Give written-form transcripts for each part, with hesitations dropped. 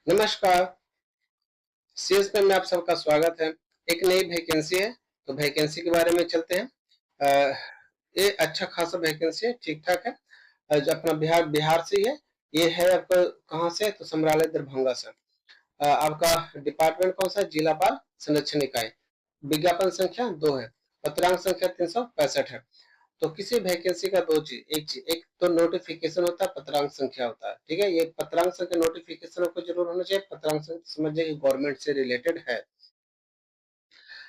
नमस्कार। सीएस पे में आप सबका स्वागत है। एक नई वैकेंसी है, तो वैकेंसी के बारे में चलते हैं। ये अच्छा खासा वैकेंसी है, ठीक ठाक है। जो अपना बिहार बिहार से ही है। ये है आपका कहाँ से, तो समरालय दरभंगा से। आपका डिपार्टमेंट कौन सा है? जिला बाल संरक्षण इकाई। विज्ञापन संख्या 2 है। पत्रांक संख्या 365 है। तो किसी वैकेंसी का दो चीज, एक तो नोटिफिकेशन होता है, पत्रांक संख्या होता है। ठीक है, ये पत्रांक संख्या नोटिफिकेशन आपको जरूर होना चाहिए। पत्रांक संख्या समझिए कि गवर्नमेंट से रिलेटेड है।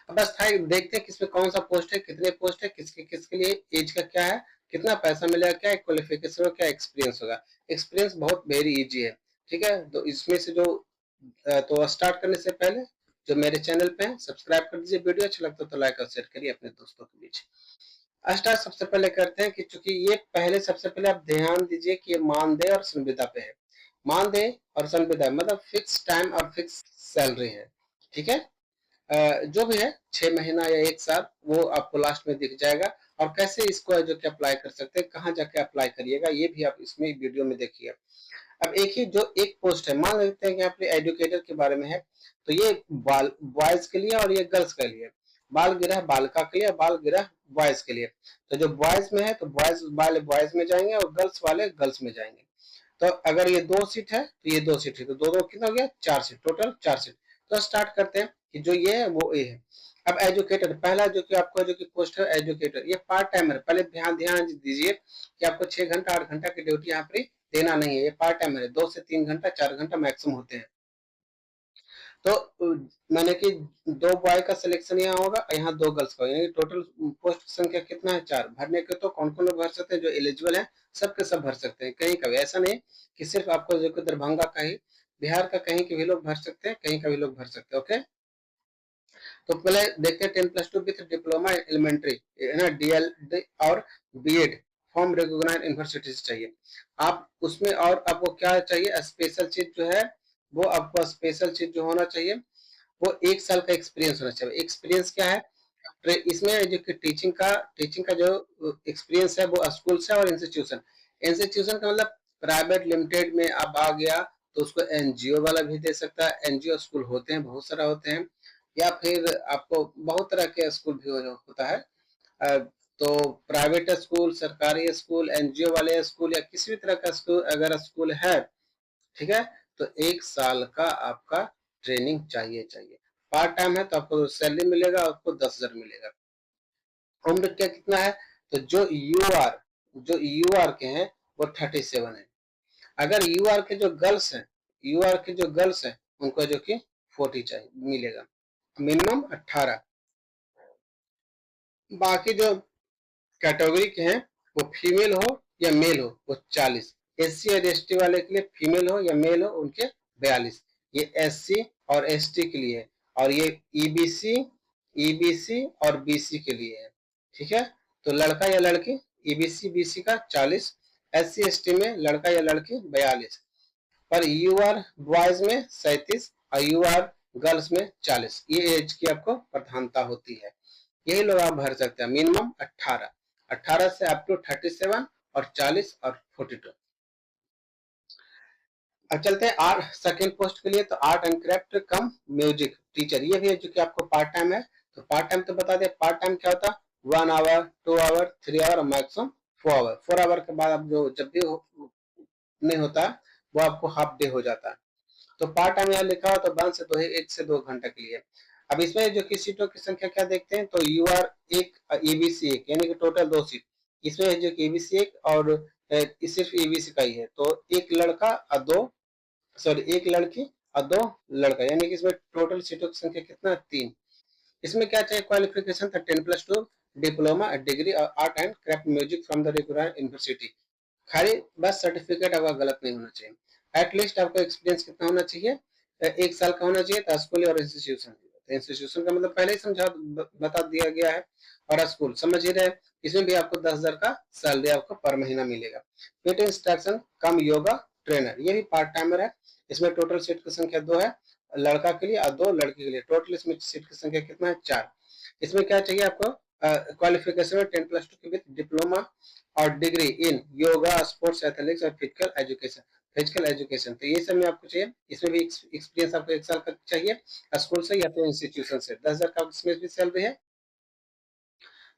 अब बस था देखते हैं किसमें कौन सा पोस्ट है, कितने पोस्ट है, किसके किसके लिए, एज का क्या है, कितना पैसा मिलेगा, क्या क्वालिफिकेशन और क्या एक्सपीरियंस होगा। एक्सपीरियंस बहुत वेरी इजी है। ठीक है, तो इसमें से जो तो स्टार्ट करने से पहले जो मेरे चैनल पे है सब्सक्राइब कर दीजिए। वीडियो अच्छा लगता है तो लाइक और शेयर करिए अपने दोस्तों के बीच। स्टार्ट सबसे पहले करते हैं कि चूंकि ये पहले सबसे पहले आप ध्यान दीजिए कि ये मानदेय और संविदा पे है। मानदेय और संविदा मतलब फिक्स टाइम और फिक्स सैलरी है। ठीक है, जो भी है 6 महीना या 1 साल वो आपको लास्ट में दिख जाएगा। और कैसे इसको जो कि अप्लाई कर सकते हैं, कहाँ जाके अप्लाई करिएगा, ये भी आप इसमें वीडियो में देखिए। अब एक पोस्ट है, मान लेते हैं कि यहाँ पे एजुकेटर के बारे में है। तो ये बाल बॉयज के लिए और ये गर्ल्स के लिए। बाल गिरह बालिका के लिए, बाल गिरह बॉयज के लिए। तो जो बॉयज में है तो बॉयज वाले बॉयज में जाएंगे और गर्ल्स वाले गर्ल्स में जाएंगे। तो अगर ये 2 सीट है तो ये 2 सीट है, तो दो दो कितना हो गया, 4 सीट, टोटल 4 सीट। तो स्टार्ट करते हैं कि जो ये है वो ए है। अब एजुकेटर पहला जो कि आपको जो कि पोस्ट है एजुकेटर, ये पार्ट टाइमर। पहले ध्यान ध्यान दीजिए कि आपको 6 घंटा 8 घंटा की ड्यूटी यहाँ पर देना नहीं है। ये पार्ट टाइमर है, 2 से 3 घंटा 4 घंटा मैक्सिमम होते हैं। तो मैंने कि 2 बॉय का सिलेक्शन यहाँ होगा, यहाँ 2 गर्ल्स का, यानी टोटल पोस्ट संख्या कितना है, 4। भरने के तो कौन कौन लोग भर सकते हैं, जो एलिजिबल है सबके सब भर सकते हैं। कहीं का भी ऐसा नहीं कि सिर्फ आपको जो दरभंगा का ही, बिहार का कहीं के भी लोग भर सकते हैं, कहीं का भी लोग भर सकते हैं। ओके, तो पहले देखते हैं 10+2 विथ डिप्लोमा एलिमेंट्री है ना, DLD और बीएड फ्रॉम रिकॉग्नाइज्ड यूनिवर्सिटी से चाहिए। आप उसमें और आपको क्या चाहिए, स्पेशल चीज जो है वो आपको स्पेशल चीज जो होना चाहिए वो 1 साल का एक्सपीरियंस होना चाहिए। एक्सपीरियंस क्या है इसमें, जो कि टीचिंग का जो एक्सपीरियंस है वो स्कूल से और इंस्टीट्यूशन। इंस्टीट्यूशन का मतलब प्राइवेट लिमिटेड में आप आ गया तो उसको एनजीओ वाला भी दे सकता है। एनजीओ स्कूल होते हैं, बहुत सारा होते हैं, या फिर आपको बहुत तरह के स्कूल भी होता है। तो प्राइवेट स्कूल, सरकारी स्कूल, एनजीओ वाले स्कूल या किसी भी तरह का स्कूल अगर स्कूल है, ठीक है, तो 1 साल का आपका ट्रेनिंग चाहिए। पार्ट टाइम है तो आपको सैलरी मिलेगा, आपको 10,000 मिलेगा। उम्र क्या कितना है, तो जो यू आर के हैं वो 37 है। अगर यू आर के जो गर्ल्स हैं उनको जो कि 40 चाहिए मिलेगा, मिनिमम 18। बाकी जो कैटेगरी के हैं वो फीमेल हो या मेल हो वो 40। एससी और एसटी वाले के लिए फीमेल हो या मेल हो उनके 42। ये एससी और एसटी के लिए है, और ये ईबीसी और बीसी के लिए है। ठीक है, तो लड़का या लड़की, ईबीसी बीसी का 40, एससी एसटी में लड़का या लड़की 42, पर यू आर बॉयज में 37 और यू आर गर्ल्स में 40। ये एज की आपको प्रधानता होती है। यही लोग आप भर सकते हैं, मिनिमम 18 से अप टू 37 और 40 और 42। अब चलते हैं आर्ट सेकेंड पोस्ट के लिए, तो art and craft come music teacher. ये भी है जो कि आपको पार्ट टाइम है। तो पार्ट टाइम तो बता दें, पार्ट टाइम क्या होता है, 1 आवर 2 आवर 3 आवर और मैक्सिमम 4 आवर। 4 आवर के बाद आप जो जब भी नहीं होता वो आपको हाफ डे हो जाता है। तो पार्ट टाइम यहाँ लिखा हो तो 1 से 2 घंटे के लिए। अब इसमें जो कि सीटों की संख्या क्या देखते हैं, तो यू आर एक, एबीसी एक, यानी कि टोटल 2 सीट। इसमें जो कि एबीसी एक और सिर्फ एबीसी का ही है, तो एक लड़का और दो, सॉरी एक लड़की और 2 लड़का, यानी कि इसमें टोटल सीटों की संख्या कितना, 3। इसमें क्या चाहिए, क्वालिफिकेशन था 10+2 diploma degree art and craft music from the recognised university. खाली बस सर्टिफिकेट आपका गलत नहीं होना चाहिए। एटलीस्ट आपको एक्सपीरियंस कितना होना चाहिए, 1 साल का होना चाहिए। स्कूल और इंस्टीट्यूशन, इंस्टीट्यूशन का मतलब पहले ही समझा बता दिया गया है, और स्कूल समझ ही रहे। इसमें भी आपको 10,000 का सैलरी आपको पर महीना मिलेगा। पेट इंस्ट्रक्शन कम योगा ट्रेनर, ये भी पार्ट टाइमर है। इसमें टोटल सीट की संख्या 2 है, लड़का के लिए और 2 लड़की के लिए। टोटल इसमें सीट की संख्या कितना है, 4। इसमें क्या चाहिए आपको, क्वालिफिकेशन में 10+2 विद डिप्लोमा और degree in yoga sports athletics और फिजिकल एजुकेशन। फिजिकल एजुकेशन, तो ये सब में आपको चाहिए। इसमें भी एक्सपीरियंस आपको 1 साल का चाहिए स्कूल से या तो इंस्टीट्यूशन से। 10,000 का इसमें भी सैलरी है।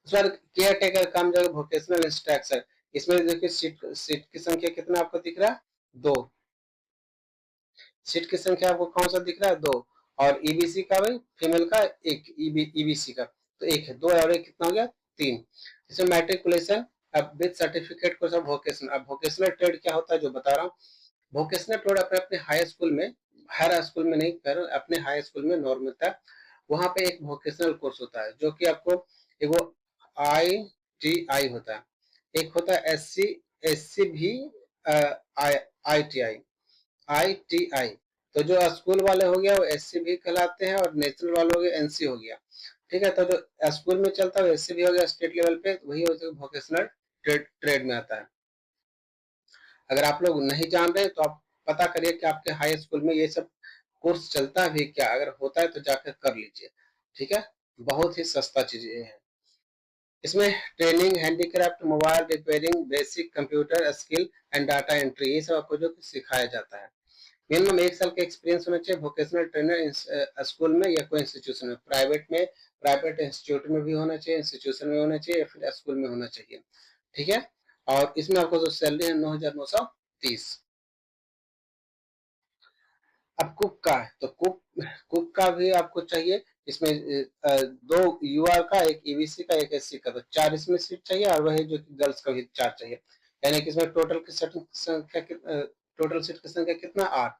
सर केयर टेकर काम जो वोकेशनल इंस्ट्रक्टर, इसमें देखिए सीट सीट की संख्या कितना आपको दिख रहा है, 2। सीट की संख्या आपको कौन सा दिख रहा है, 2। और ईबीसी का भाई फीमेल का 1, ईबीसी का तो 1 है, 2 और 1 कितना हो गया, 3। इसमें मैट्रिकुलेशन अब विद सर्टिफिकेट को सब वोकेशनल। अब वोकेशनल ट्रेड क्या होता है जो बता रहा हूँ। वोकेशनल ट्रेड अपने अपने हाई स्कूल में, हर स्कूल में नहीं कर, अपने हाई स्कूल में नॉर्म होता है, वहां पे एक वोकेशनल कोर्स होता है जो कि आपको एक वो ITI होता है, एक होता है SC भी ITI ITI। तो जो स्कूल वाले हो गया वो SC भी कहलाते हैं और नेशनल वाले हो गए NC हो गया। ठीक है, तो जो स्कूल में चलता है SC भी हो गया स्टेट लेवल पे, वही वोकेशनल ट्रेड में आता है। अगर आप लोग नहीं जान रहे तो आप पता करिए कि आपके हाई स्कूल में ये सब कोर्स चलता भी क्या, अगर होता है तो जाकर कर लीजिए। ठीक है, बहुत ही सस्ता चीजें है। इसमें training, handicraft, mobile repairing, basic computer skill and data entry, ये सब आपको जो सिखाया जाता है। मिनिमम 1 साल का एक्सपीरियंस होना चाहिए वोकेशनल ट्रेनर स्कूल में या कोई इंस्टीट्यूशन में, प्राइवेट में, प्राइवेट इंस्टीट्यूट में भी होना चाहिए, इंस्टीट्यूशन में होना चाहिए या फिर स्कूल में होना चाहिए। ठीक है, और इसमें आपको जो सैलरी है 9,930। अब कुक का है तो कुक का भी आपको चाहिए। इसमें 2 UR का, एक EBC का, एक SC का, तो 4 इसमें सीट चाहिए और वही जो कि गर्ल्स का भी 4 चाहिए। यानी कि इसमें टोटल की संख्या टोटल सीट की संख्या कितना, 8।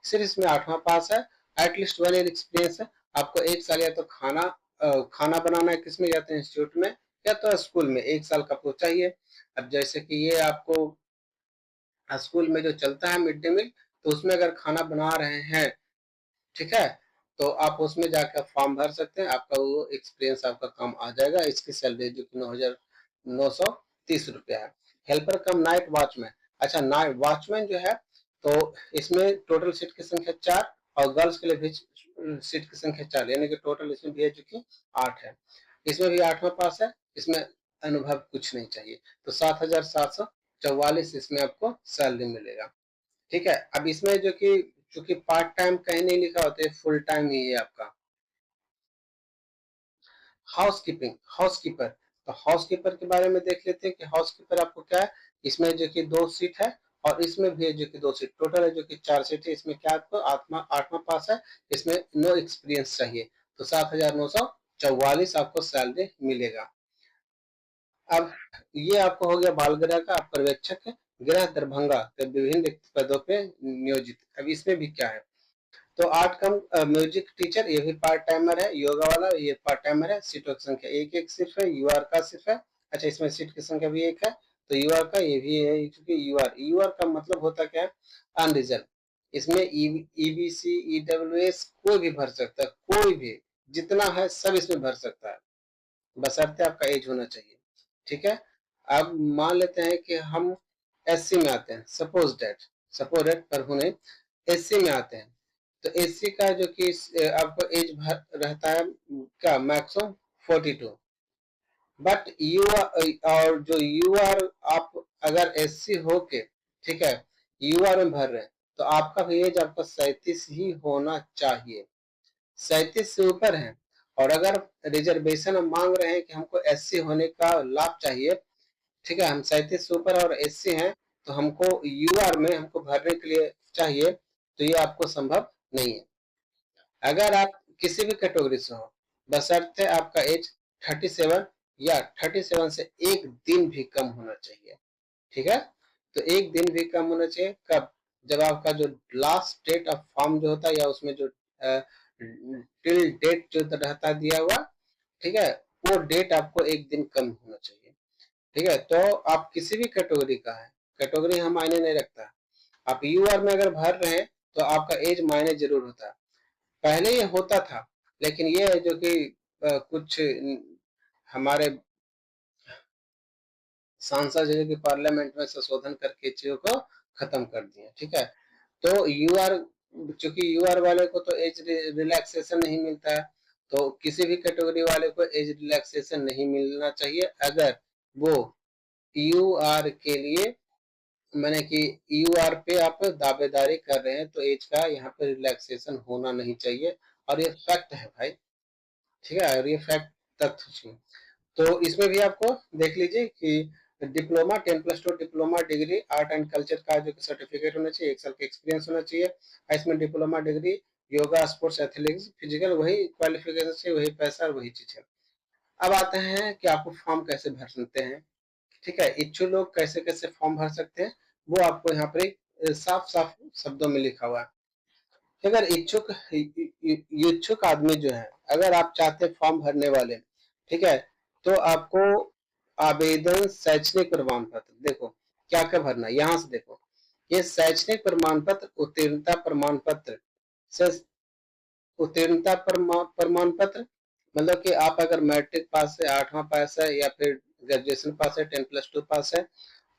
सिर्फ इसमें 8वां पास है, एटलीस्ट 1 ईयर एक्सपीरियंस है। आपको 1 साल या तो खाना बनाना है किसमें, या तो इंस्टीट्यूट में या तो स्कूल में 1 साल का आपको चाहिए। अब जैसे कि ये आपको स्कूल में जो चलता है मिड डे मील, तो उसमें अगर खाना बना रहे हैं, ठीक है, तो आप उसमें जाकर फॉर्म भर सकते हैं, आपका वो एक्सपीरियंस आपका काम आ जाएगा। इसकी सैलरी जो कि 9,930 रुपया है। हेल्पर कम नाइट वॉचमैन, अच्छा नाइट वॉचमैन जो है, तो इसमें टोटल सीट की संख्या 4 और गर्ल्स के लिए भी सीट की संख्या 4, यानी कि टोटल इसमें भी है जो कि 8 है। इसमें भी 8वां पास है, इसमें अनुभव कुछ नहीं चाहिए। तो 7,744 इसमें आपको सैलरी मिलेगा। ठीक है, अब इसमें जो कि चूंकि पार्ट टाइम कहीं नहीं लिखा होता है, फुल टाइम ही है आपका। हाउसकीपर, तो हाउसकीपर के बारे में देख लेते हैं कि हाउसकीपर आपको क्या है। इसमें जो कि 2 सीट है और इसमें भी है जो कि 2 सीट, टोटल है जो कि 4 सीट है। इसमें क्या आपको 8वां पास है, इसमें नो एक्सपीरियंस चाहिए। तो 7,944 आपको सैलरी मिलेगा। अब ये आपको हो गया बाल गृह का, आप पर्यवेक्षक है, गृह दरभंगा के विभिन्न रिक्त पदों पे नियोजित। अब इसमें भी क्या है, तो 8 कम म्यूजिक टीचर, ये भी पार्ट टाइमर है। योगा वाला ये पार्ट टाइमर है। सीटों की संख्या 1 सिर्फ है, UR का सिर्फ है। अच्छा, इसमें सीट की संख्या भी 1 है, तो UR का ये भी है, क्योंकि UR का मतलब होता क्या है, अनरिजर्व। इसमें EBC EWS कोई भी भर सकता है, कोई भी, जितना है सब इसमें भर सकता है, बशर्ते आपका एज होना चाहिए। ठीक है, अब मान लेते हैं कि हम SC में आते हैं, सपोज डेट पर होने SC में आते हैं। तो SC का जो कि आपको एज रहता है क्या, मैक्सिमम 42। बट और जो UR, आप अगर SC होके, ठीक है, UR में भर रहे हैं, तो आपका भी एज आपका 37 ही होना चाहिए। 37 से ऊपर है, और अगर रिजर्वेशन हम मांग रहे हैं कि हमको SC होने का लाभ चाहिए, ठीक है, हम 37 से ऊपर और SC हैं, तो हमको UR में हमको भरने के लिए चाहिए, तो ये आपको संभव नहीं है। अगर आप किसी भी कैटेगरी से हो, बशर्ते आपका एज 37 या 37 से एक दिन भी कम होना चाहिए। ठीक है, तो एक दिन भी कम होना चाहिए कब, जब आपका जो लास्ट डेट ऑफ फॉर्म जो होता है, या उसमें जो टिल डेट जो रहता है दिया हुआ, ठीक है, वो डेट आपको एक दिन कम होना चाहिए। ठीक है, तो आप किसी भी कैटेगरी का है, कैटेगरी हम मायने नहीं रखता। आप UR में अगर भर रहे हैं तो आपका एज मायने जरूर होता है। पहले ये होता था, लेकिन ये है जो कि कुछ हमारे सांसद जो कि पार्लियामेंट में संशोधन करके चीजों को खत्म कर दिए। ठीक है, तो UR, चूंकि UR वाले को तो एज रिलैक्सेशन नहीं मिलता है, तो किसी भी कैटेगरी वाले को एज रिलैक्सेशन नहीं मिलना चाहिए अगर वो UR के लिए मैंने कि ईयूआर पे आप दावेदारी कर रहे हैं तो एज का यहाँ पे रिलैक्सेशन होना नहीं चाहिए, और ये फैक्ट है भाई, ठीक है, और ये फैक्ट तथ्य। तो इसमें भी आपको देख लीजिए कि diploma 10+2 diploma degree art and culture का जो सर्टिफिकेट होना चाहिए, 1 साल का एक्सपीरियंस होना चाहिए। इसमें diploma degree yoga sports athletics physical वही क्वालिफिकेशन से वही पैसा और वही चीज है। अब आते हैं कि आपको फॉर्म कैसे भर सकते हैं, ठीक है, इच्छुक लोग कैसे कैसे फॉर्म भर सकते हैं, वो आपको यहाँ पर साफ साफ शब्दों में लिखा हुआ है। अगर इच्छुक आदमी जो है, अगर आप चाहते फॉर्म भरने वाले, ठीक है, तो आपको आवेदन शैक्षणिक प्रमाण पत्र, देखो क्या क्या भरना है, यहाँ से देखो, ये शैक्षणिक प्रमाण पत्र, उत्तीर्णता प्रमाण पत्र से, उत्तीर्णता प्रमाण पत्र मतलब कि आप अगर मैट्रिक पास है, 8वां पास है, या फिर ग्रेजुएशन पास है, 10+2 पास है,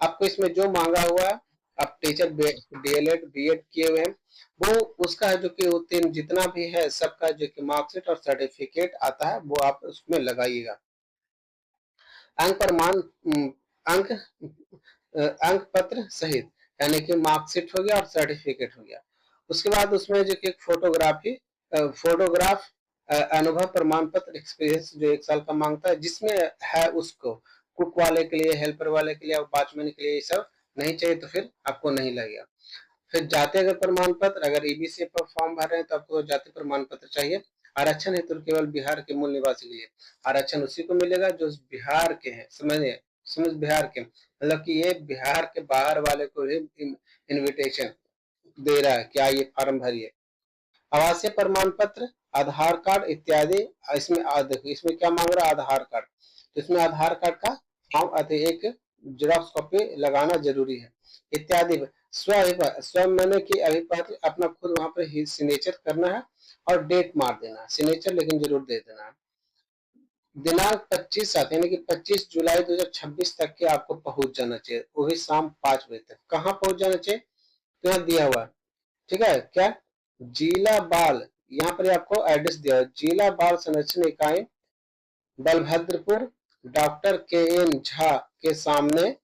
आपको इसमें जो मांगा हुआ है, आप टीचर डीएलएड बीएड किए हुए हैं, वो उसका जो कि उत्तीर्ण जितना भी है सबका जो कि मार्कशीट और सर्टिफिकेट आता है वो आप उसमें लगाइएगा। अंक प्रमाण अंक अंक पत्र सहित, यानी कि मार्कशीट हो गया और सर्टिफिकेट हो गया। उसके बाद उसमें जो कि फोटोग्राफ अनुभव प्रमाण पत्र एक्सपीरियंस जो 1 साल का मांगता है, जिसमें है उसको कुक वाले के लिए, हेल्पर वाले के लिए और वॉचमैन के लिए ये सब नहीं चाहिए तो फिर आपको नहीं लगेगा। फिर जाति अगर प्रमाण पत्र, अगर ईबीसी पर फॉर्म भर रहे हैं तो आपको जाति प्रमाण पत्र चाहिए। आरक्षण हेतु तो केवल बिहार के मूल निवासी के लिए आरक्षण उसी को मिलेगा जो बिहार के हैं, समझिए, समझ बिहार के, मतलब कि ये बिहार के बाहर वाले को भी इनविटेशन दे रहा है, क्या ये फॉर्म भरिए। आवासीय प्रमाण पत्र, आधार कार्ड इत्यादि, इसमें देखो इसमें क्या मांग रहा है, आधार कार्ड, तो इसमें आधार कार्ड का फॉर्म एक जेरॉक्स कॉपी लगाना जरूरी है इत्यादि। स्व मैंने कि अभिपत्र अपना खुद वहां पर ही सिग्नेचर करना है और डेट मार देना है, सिग्नेचर लेकिन जरूर दे देना है। दिनांक 25/7 यानी कि 25 जुलाई 2026 तक के आपको पहुंच जाना चाहिए, वो भी शाम 5 बजे तक। कहाँ पहुंच जाना चाहिए, तो यहाँ दिया हुआ है, ठीक है, क्या, जिला बाल, यहाँ पर आपको एड्रेस दिया है, जिला बाल संरक्षण इकाई बलभद्रपुर, डॉक्टर के एन झा के सामने,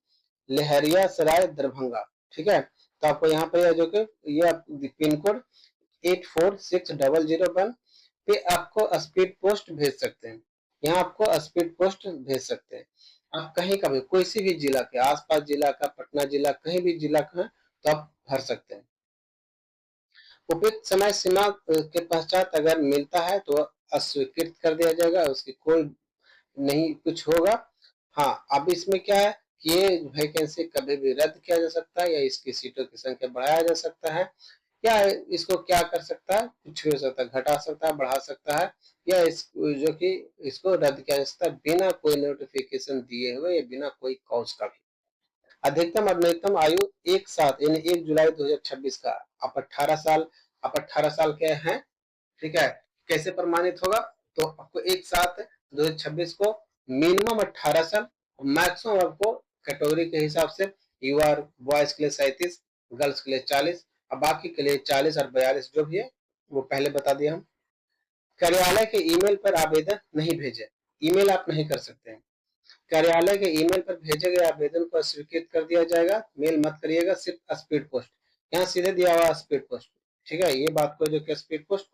लहरिया सराय दरभंगा, ठीक है। तो आपको यहाँ पर जो कि ये पिन कोड 846001 पे आपको स्पीड पोस्ट भेज सकते हैं, यहाँ आपको स्पीड पोस्ट भेज सकते हैं। आप कहीं का भी, कोई सी भी जिला के, आसपास जिला का, पटना जिला, कहीं भी जिला का है तो आप भर सकते हैं। उपयुक्त समय सीमा के पश्चात अगर मिलता है तो अस्वीकृत कर दिया जाएगा, उसकी कोई नहीं कुछ होगा। हाँ, अब इसमें क्या है कि ये वैकेंसी कभी भी रद्द किया जा सकता है, या इसकी सीटों की संख्या बढ़ाया जा सकता है, या इसको क्या कर सकता है, कुछ भी हो सकता है, घटा सकता है, बढ़ा सकता है, या इस जो कि इसको रद्द किया जा सकता है बिना कोई नोटिफिकेशन दिए हुए या बिना कोई कॉज का भी। अधिकतम और न्यूनतम आयु एक साथ यानी 1 जुलाई 2026 का, आप 18 साल, आप 18 साल के हैं, ठीक है, कैसे प्रमाणित होगा, तो आपको एक साथ 2026 को मिनिमम 18 साल, मैक्सिमम आपको कैटेगरी के हिसाब से यूआर बॉयज के लिए 37, गर्ल्स के लिए 40 और बाकी के लिए 40 और 42 जो भी है वो पहले बता दिया हम। कार्यालय के ईमेल पर आवेदन नहीं भेजे, ईमेल आप नहीं कर सकते हैं, कार्यालय के ईमेल पर भेजे गए आवेदन को अस्वीकृत कर दिया जाएगा, मेल मत करिएगा, सिर्फ स्पीड पोस्ट, यहाँ सीधे दिया हुआ स्पीड पोस्ट, ठीक है, ये बात को जो कि स्पीड पोस्ट,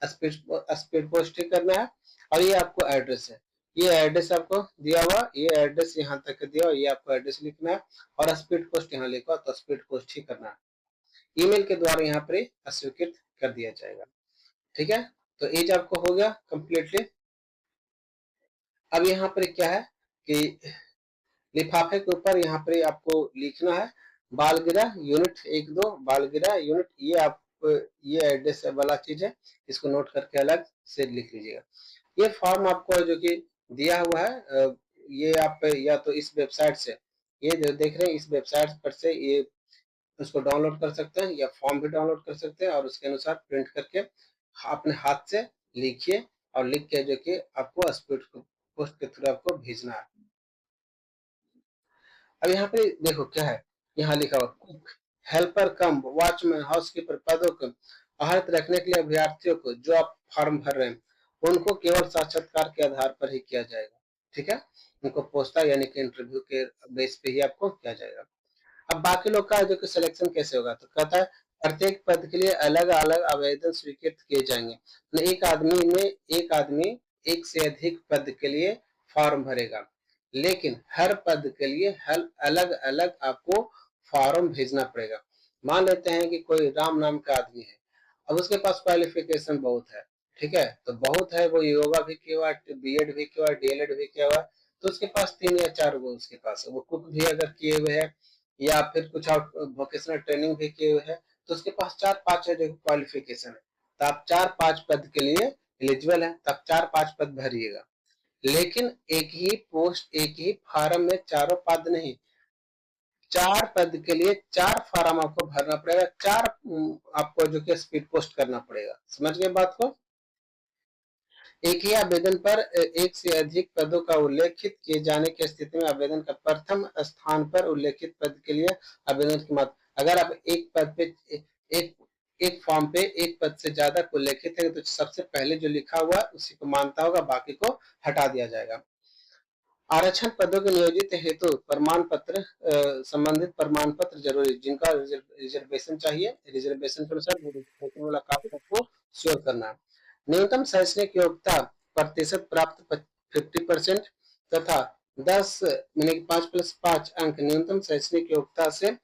स्पीड पोस्ट ही करना है। और ये आपको एड्रेस है, ये एड्रेस आपको दिया हुआ, ये एड्रेस यहाँ तक दिया हुआ, ये आपको एड्रेस लिखना है और स्पीड पोस्ट यहाँ लिखा तो स्पीड पोस्ट ही करना है, ईमेल के द्वारा यहाँ पर अस्वीकृत कर दिया जाएगा, ठीक है। तो एज आपको हो गया कंप्लीटली। अब यहाँ पर क्या है कि लिफाफे के ऊपर यहाँ पर आपको लिखना है बालगिरा यूनिट 1-2 बालगिरा यूनिट, ये आप ये एड्रेस वाला चीज है, इसको नोट करके अलग से लिख लीजिएगा। ये फॉर्म आपको जो कि दिया हुआ है, ये आप या तो इस वेबसाइट से, ये जो देख रहे हैं इस वेबसाइट पर से ये उसको डाउनलोड कर सकते हैं, या फॉर्म भी डाउनलोड कर सकते हैं और उसके अनुसार प्रिंट करके अपने हाथ से लिखिए और लिख के जो कि आपको स्पीड पोस्ट के थ्रू आपको भेजना है। अब यहाँ पे देखो क्या है, यहाँ लिखा हुआ कुक, हेल्पर कम वॉचमैन, हाउसकीपर पदों को आहरित रखने के लिए अभ्यर्थियों को जो आप फॉर्म भर रहे हैं उनको केवल साक्षात्कार के आधार पर ही किया जाएगा, ठीक है, उनको पोस्ता यानी कि इंटरव्यू के बेस पे ही आपको किया जाएगा। अब बाकी लोग का जो कि सिलेक्शन कैसे होगा, तो कहता है प्रत्येक पद के लिए अलग अलग आवेदन स्वीकृत किए जाएंगे। एक आदमी एक से अधिक पद के लिए फॉर्म भरेगा, लेकिन हर पद के लिए हर अलग अलग आपको फॉर्म भेजना पड़ेगा। मान लेते हैं कि कोई राम नाम का आदमी है, अब उसके पास क्वालिफिकेशन बहुत है, ठीक है, तो बहुत है, वो योगा भी किया हुआ, बीएड भी किया हुआ, डीएलएड भी किया हुआ, तो उसके पास 3 या 4 वो उसके पास है, वो कुक भी अगर किए हुए है या फिर कुछ और वोकेशनल ट्रेनिंग भी किए हुए है, तो उसके पास 4-5 है जो क्वालिफिकेशन है, तो आप 4-5 पद के लिए एलिजिबल है, तो आप 4-5 पद भरिएगा। लेकिन एक ही पोस्ट, एक ही फार्म में चारों पद नहीं, 4 पद के लिए 4 फार्म आपको भरना पड़ेगा, 4 आपको जो कि स्पीड पोस्ट करना पड़ेगा। समझ गए बात को? एक ही आवेदन पर एक से अधिक पदों का उल्लेखित किए जाने की स्थिति में आवेदन का प्रथम स्थान पर उल्लेखित पद के लिए आवेदन की मात्रा, अगर आप एक पद पे एक एक फॉर्म पे एक पद से ज्यादा को उल्लेखित है, तो सबसे पहले जो लिखा हुआ उसी को मानता होगा, बाकी को हटा दिया जाएगा। आरक्षण पदों के नियोजित हेतु प्रमाण पत्र, संबंधित प्रमाण पत्र जरूरी, जिनका रिजर्वेशन चाहिए, रिजर्वेशन के अनुसार वाला काम आपको श्योर करना है। न्यूनतम शैक्षणिक योग्यता प्रतिशत प्राप्त 50% तथा 10 यानी 5+5 अंक न्यूनतम शैक्षणिक योग्यता से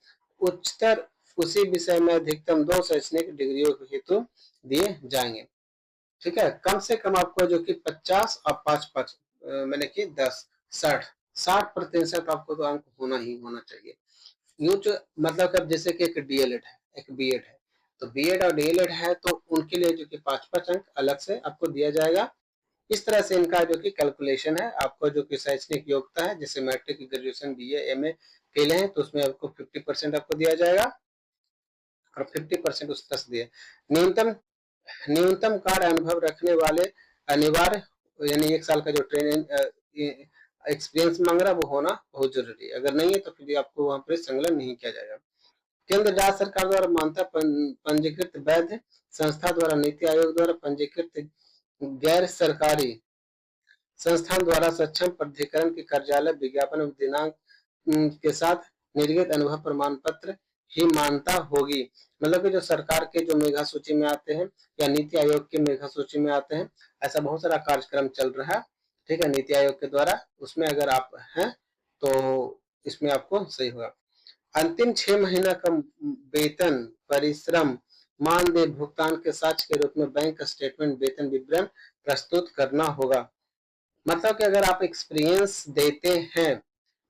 उच्चतर उसी विषय में अधिकतम 2 शैक्षणिक डिग्रियों हेतु दिए जाएंगे। ठीक है, कम से कम आपको जो कि 50 और 5-5 मैंने कि 10 60% आपको तो अंक होना ही होना चाहिए। यूं जो मतलब कि जैसे कि एक डीएलएड है, एक बीएड है, तो बीएड और डीएलएड है तो उनके लिए जो कि 5-5 अंक अलग से आपको दिया जाएगा। इस तरह से इनका जो कि कैलकुलेशन है, आपको जो कि शैक्षणिक योग्यता है, जैसे matric, graduation, BA, MA fail है तो उसमें आपको 50% आपको दिया जाएगा और 50% उस तरह से दिया। न्यूनतम न्यूनतम कार्य अनुभव रखने वाले अनिवार्य, यानी 1 साल का जो ट्रेनिंग एक्सपीरियंस मांग रहा है वो होना बहुत जरूरी है, अगर नहीं है तो फिर आपको वहां पर संलग्न नहीं किया जाएगा। केंद्र राज्य सरकार द्वारा मान्यता पंजीकृत वैध संस्था द्वारा, नीति आयोग द्वारा पंजीकृत गैर सरकारी संस्थान द्वारा सक्षम प्राधिकरण के कार्यालय विज्ञापन दिनांक के साथ निर्गत अनुभव प्रमाण पत्र ही मान्यता होगी। मतलब कि जो सरकार के जो मेघा सूची में आते हैं या नीति आयोग के मेघा सूची में आते हैं, ऐसा बहुत सारा कार्यक्रम चल रहा है, ठीक है, नीति आयोग के द्वारा, उसमें अगर आप हैं तो इसमें आपको सही होगा। अंतिम 6 महीना का वेतन, परिश्रम, मानदेय भुगतान के साक्ष्य के रूप में बैंक स्टेटमेंट, वेतन विवरण प्रस्तुत करना होगा। मतलब कि अगर आप एक्सपीरियंस देते हैं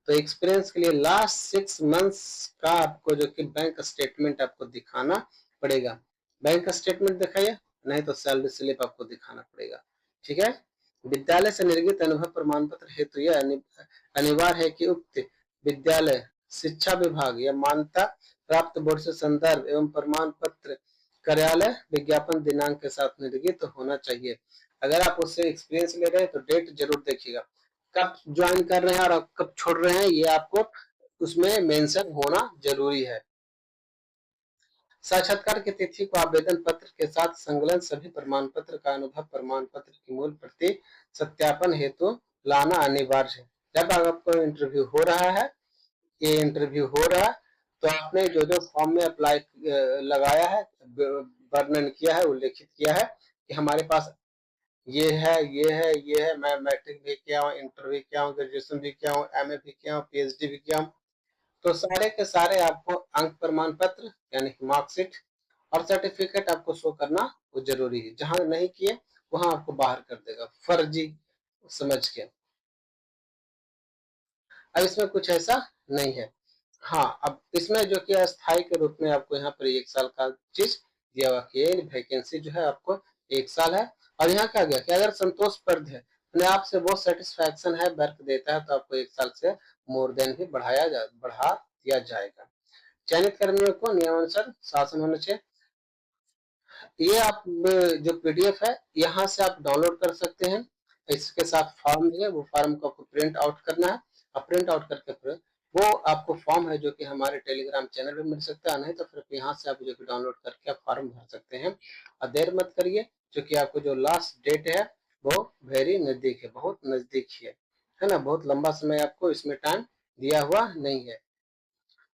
तो एक्सपीरियंस के लिए लास्ट 6 मंथ्स का आपको जो कि बैंक स्टेटमेंट आपको दिखाना पड़ेगा। बैंक स्टेटमेंट दिखाइए, नहीं तो सैलरी स्लिप आपको दिखाना पड़ेगा। ठीक है, विद्यालय से निर्गत अनुभव प्रमाण पत्र हेतु यह अनिवार्य है कि उक्त विद्यालय शिक्षा विभाग या मान्यता प्राप्त बोर्ड से संदर्भ एवं प्रमाण पत्र कार्यालय विज्ञापन दिनांक के साथ निर्गत होना चाहिए। अगर आप उससे एक्सपीरियंस ले रहे हैं तो डेट जरूर देखिएगा, कब ज्वाइन कर रहे हैं और कब छोड़ रहे हैं, ये आपको उसमें मेंशन होना जरूरी है। साक्षात्कार की तिथि को आवेदन पत्र के साथ संलग्न सभी प्रमाण पत्र का अनुभव प्रमाण पत्र की मूल प्रति सत्यापन हेतु लाना अनिवार्य है। जब आपको इंटरव्यू हो रहा है, ये इंटरव्यू हो रहा है, तो आपने जो जो फॉर्म में अप्लाई लगाया है, वर्णन किया है, उल्लेखित किया है कि हमारे पास ये है, ये है, ये है, मैं मैट्रिक भी किया हूँ, इंटर भी किया हूँ, ग्रेजुएशन भी किया हूँ, एमए भी किया हूँ, पीएचडी भी किया हूँ, तो सारे के सारे आपको अंक प्रमाण पत्र यानी कि मार्कशीट और सर्टिफिकेट आपको शो करना वो जरूरी है। जहां नहीं किए वहां आपको बाहर कर देगा फर्जी समझ के। अब इसमें कुछ ऐसा नहीं है। हाँ, अब इसमें जो कि अस्थायी के रूप में आपको यहाँ पर 1 साल का चीज दिया हुआ कि वैकेंसी जो है आपको 1 साल है। और यहाँ क्या गया कि अगर संतोषप्रद है, अपने आप से वो सेटिस्फैक्शन है, वर्क देता है, तो आपको 1 साल से मोर देन भी बढ़ा दिया जाएगा। चयनित कर्मियों को नियमानुसार शासन होना चाहिए। ये आप जो पीडीएफ है यहाँ से आप डाउनलोड कर सकते हैं, इसके साथ फॉर्म है, वो फॉर्म को आपको प्रिंट आउट करना है और प्रिंट आउट करके फिर वो आपको फॉर्म है जो कि हमारे टेलीग्राम चैनल पे मिल सकता है, नहीं तो फिर यहाँ से आप जो कि डाउनलोड करके आप फॉर्म भर सकते हैं। और देर मत करिए, क्योंकि आपको जो लास्ट डेट है वो वेरी नजदीक है, बहुत नजदीक ही है ना, बहुत लंबा समय आपको इसमें टाइम दिया हुआ नहीं है।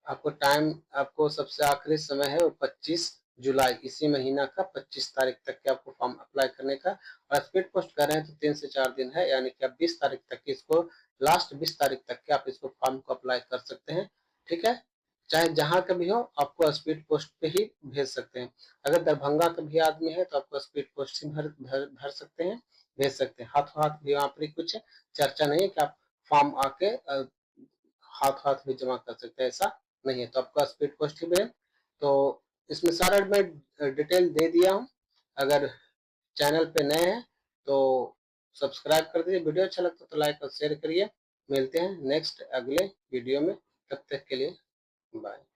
आपको टाइम, आपको सबसे आखिरी समय है वो 25 जुलाई, इसी महीना का 25 तारीख तक के आपको फॉर्म अप्लाई करने का। और स्पीड पोस्ट कर रहे हैं तो 3 से 4 दिन है, यानी कि आप 20 तारीख तक के इसको, लास्ट 20 तारीख तक के आप इसको फॉर्म को अप्लाई कर सकते हैं। ठीक है, चाहे जहां का भी हो आपको स्पीड पोस्ट पे ही भेज सकते हैं। अगर दरभंगा का भी आदमी है तो आपको स्पीड पोस्ट से भर सकते हैं, भेज सकते हैं। हाथों हाथ भी वहाँ पर कुछ चर्चा नहीं है कि आप फॉर्म आके हाथ हाथ भी जमा कर सकते हैं, ऐसा नहीं है। तो आपका स्पीड पोस्ट ही भेज, तो इसमें सारा मैं डिटेल दे दिया हूँ। अगर चैनल पे नए हैं तो सब्सक्राइब कर दीजिए, वीडियो अच्छा लगता है तो लाइक और शेयर करिए। मिलते हैं नेक्स्ट अगले वीडियो में, तब तक के लिए बाय।